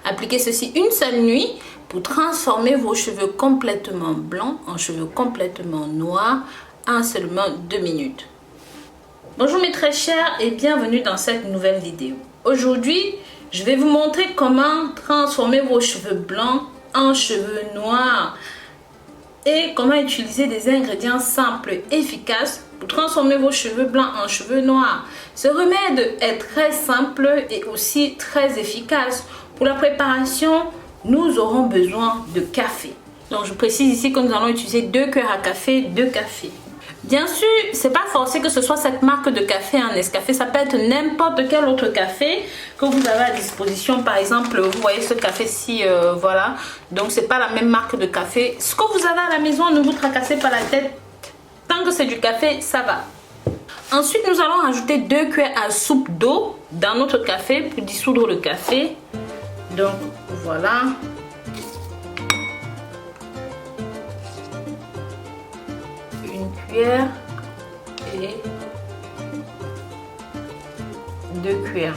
Appliquez ceci une seule nuit pour transformer vos cheveux complètement blancs en cheveux complètement noirs en seulement 2 minutes. Bonjour mes très chers et bienvenue dans cette nouvelle vidéo. Aujourd'hui, je vais vous montrer comment transformer vos cheveux blancs en cheveux noirs et comment utiliser des ingrédients simples et efficaces pour transformer vos cheveux blancs en cheveux noirs. Ce remède est très simple et aussi très efficace. Pour la préparation, nous aurons besoin de café. Donc je précise ici que nous allons utiliser 2 cuillères à café, 2 cafés. Bien sûr, c'est pas forcé que ce soit cette marque de café, un Nescafé. Ça peut être n'importe quel autre café que vous avez à disposition. Par exemple, vous voyez ce café-ci, voilà. Donc, c'est pas la même marque de café. Ce que vous avez à la maison, ne vous tracassez pas la tête. Tant que c'est du café, ça va. Ensuite, nous allons rajouter 2 cuillères à soupe d'eau dans notre café pour dissoudre le café. Donc, voilà. Et 2 cuillères.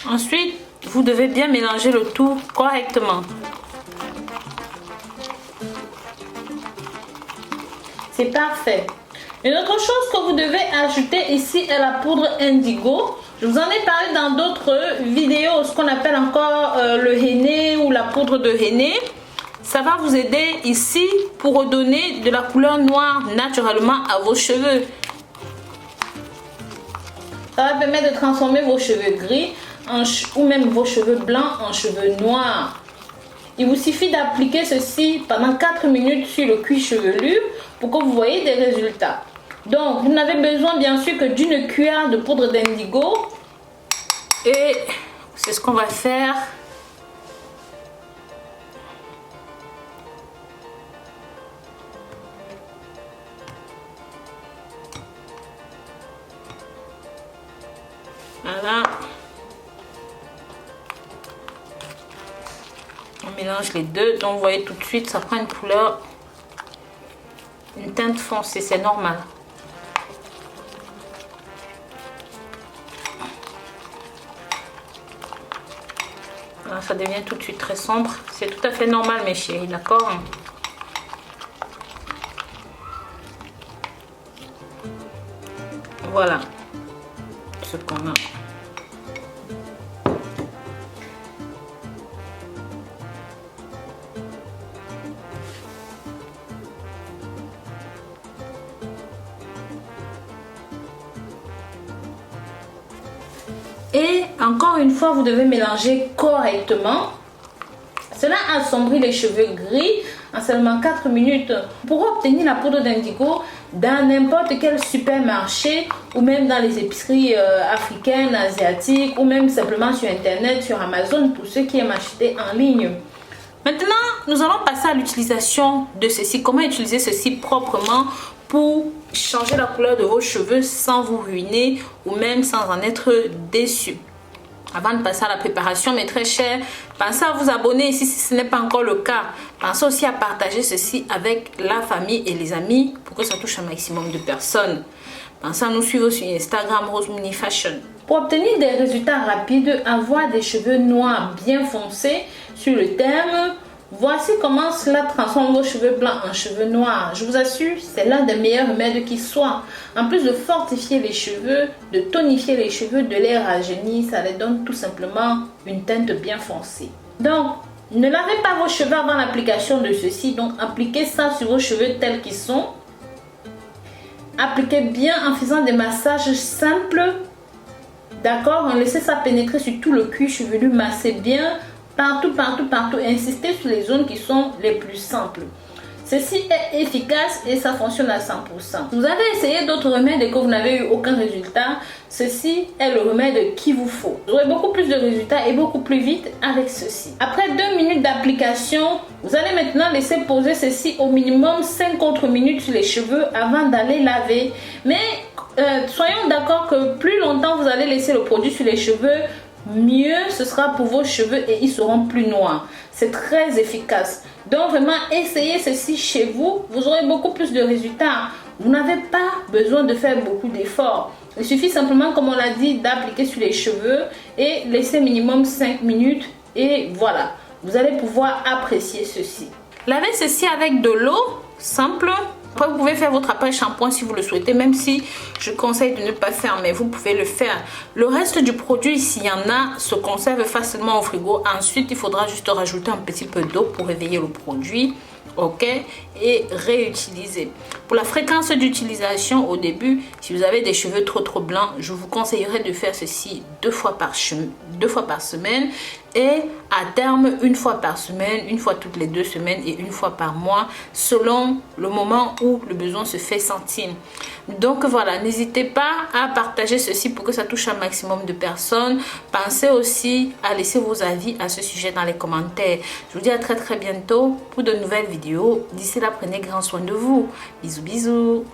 Ensuite, vous devez bien mélanger le tout correctement. C'est parfait. Une autre chose que vous devez ajouter ici est la poudre indigo. Je vous en ai parlé dans d'autres vidéos, ce qu'on appelle encore le henné ou la poudre de henné. Ça va vous aider ici pour redonner de la couleur noire naturellement à vos cheveux. Ça va permettre de transformer vos cheveux gris ou même vos cheveux blancs en cheveux noirs. Il vous suffit d'appliquer ceci pendant 4 minutes sur le cuir chevelu pour que vous voyez des résultats. Donc, vous n'avez besoin bien sûr que d'une cuillère de poudre d'indigo. Et c'est ce qu'on va faire. Voilà. On mélange les deux. Donc vous voyez tout de suite, ça prend une couleur, une teinte foncée, c'est normal. Voilà, ça devient tout de suite très sombre. C'est tout à fait normal mes chéris, d'accord? Voilà ce qu'on a. Et encore une fois, vous devez mélanger correctement. Cela assombrit les cheveux gris en seulement 4 minutes. Pour obtenir la poudre d'indigo dans n'importe quel supermarché ou même dans les épiceries africaines, asiatiques ou même simplement sur internet, sur Amazon pour ceux qui aiment acheter en ligne. Maintenant, nous allons passer à l'utilisation de ceci. Comment utiliser ceci proprement pour changer la couleur de vos cheveux sans vous ruiner ou même sans en être déçu. Avant de passer à la préparation, mes très chers, pensez à vous abonner si ce n'est pas encore le cas. Pensez aussi à partager ceci avec la famille et les amis pour que ça touche un maximum de personnes. Pensez à nous suivre sur Instagram Rosemini Fashion. Pour obtenir des résultats rapides, avoir des cheveux noirs bien foncés sur le thème, voici comment cela transforme vos cheveux blancs en cheveux noirs. Je vous assure, c'est l'un des meilleurs remèdes qui soit. En plus de fortifier les cheveux, de tonifier les cheveux, de les rajeunir, ça les donne tout simplement une teinte bien foncée. Donc, ne lavez pas vos cheveux avant l'application de ceci. Donc, appliquez ça sur vos cheveux tels qu'ils sont. Appliquez bien en faisant des massages simples. D'accord? Laissez ça pénétrer sur tout le cuir chevelu. Massez bien. Partout, partout, partout. Insistez sur les zones qui sont les plus simples. Ceci est efficace et ça fonctionne à 100%. Vous avez essayé d'autres remèdes et que vous n'avez eu aucun résultat. Ceci est le remède qu'il vous faut. Vous aurez beaucoup plus de résultats et beaucoup plus vite avec ceci. Après 2 minutes d'application, vous allez maintenant laisser poser ceci au minimum 5 autres minutes sur les cheveux avant d'aller laver. Mais soyons d'accord que plus longtemps vous allez laisser le produit sur les cheveux, mieux ce sera pour vos cheveux et ils seront plus noirs. C'est très efficace. Donc vraiment, essayez ceci chez vous. Vous aurez beaucoup plus de résultats. Vous n'avez pas besoin de faire beaucoup d'efforts. Il suffit simplement, comme on l'a dit, d'appliquer sur les cheveux et laisser minimum 5 minutes et voilà, vous allez pouvoir apprécier ceci. Lavez ceci avec de l'eau simple. Après, vous pouvez faire votre après-shampoing si vous le souhaitez, même si je conseille de ne pas faire, mais vous pouvez le faire. Le reste du produit, s'il y en a, se conserve facilement au frigo. Ensuite, il faudra juste rajouter un petit peu d'eau pour réveiller le produit. Ok, et réutiliser. Pour la fréquence d'utilisation, au début, si vous avez des cheveux trop blancs, je vous conseillerais de faire ceci 2 fois par semaine et à terme 1 fois par semaine, 1 fois toutes les 2 semaines et 1 fois par mois selon le moment où le besoin se fait sentir. Donc voilà, n'hésitez pas à partager ceci pour que ça touche un maximum de personnes. Pensez aussi à laisser vos avis à ce sujet dans les commentaires. Je vous dis à très bientôt pour de nouvelles vidéos. D'ici là, prenez grand soin de vous. Bisous bisous.